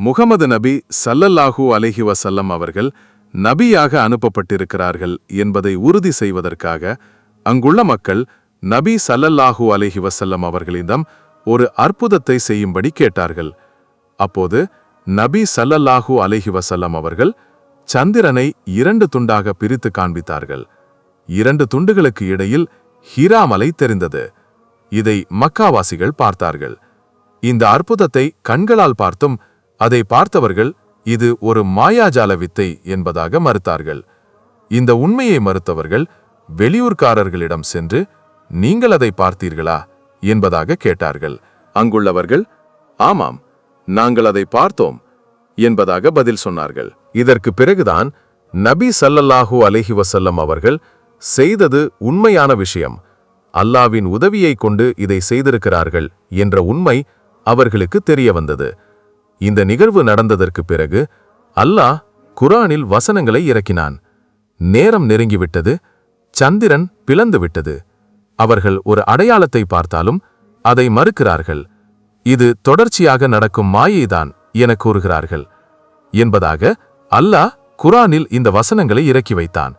முகமது நபி ஸல்லல்லாஹு அலைஹி வஸல்லம் அவர்கள் நபியாக அனுப்பப்பட்டிருக்கிறார்கள் என்பதை உறுதி செய்வதற்காக அங்குள்ள மக்கள் நபி ஸல்லல்லாஹு அலைஹி வஸல்லம் அவர்களிடம் ஒரு அற்புதத்தை செய்யும்படி கேட்டார்கள். அப்போது நபி ஸல்லல்லாஹு அலைஹி வஸல்லம் அவர்கள் சந்திரனை 2 துண்டாக பிரித்து காண்பித்தார்கள். 2 துண்டுகளுக்கு இடையில் ஹிரா மலை தெரிந்தது. இதை மக்காவாசிகள் பார்த்தார்கள். இந்த அற்புதத்தை கண்களால் பார்த்தும் அதை பார்த்தவர்கள் இது ஒரு மாயாஜால வித்தை என்பதாக மறுத்தார்கள். இந்த உண்மையை மறுத்தவர்கள் வெளியூர்காரர்களிடம் சென்று நீங்கள் அதை பார்த்தீர்களா என்பதாக கேட்டார்கள். அங்குள்ளவர்கள் ஆமாம், நாங்கள் அதை பார்த்தோம் என்பதாக பதில் சொன்னார்கள். இதற்கு பிறகுதான் நபி ஸல்லல்லாஹு அலைஹி வஸல்லம் அவர்கள் செய்தது உண்மையான விஷயம், அல்லாவின் உதவியை கொண்டு இதை செய்திருக்கிறார்கள் என்ற உண்மை அவர்களுக்கு தெரிய வந்தது. இந்த நிகழ்வு நடந்ததற்கு பிறகு அல்லாஹ் குர்ஆனில் வசனங்களை இறக்கினான். நேரம் நெருங்கிவிட்டது, சந்திரன் பிளந்து விட்டது. அவர்கள் ஒரு அடையாளத்தை பார்த்தாலும் அதை மறுக்கிறார்கள். இது தொடர்ச்சியாக நடக்கும் மாயைதான் என கூறுகிறார்கள் என்பதாக அல்லாஹ் குர்ஆனில் இந்த வசனங்களை இறக்கி வைத்தான்.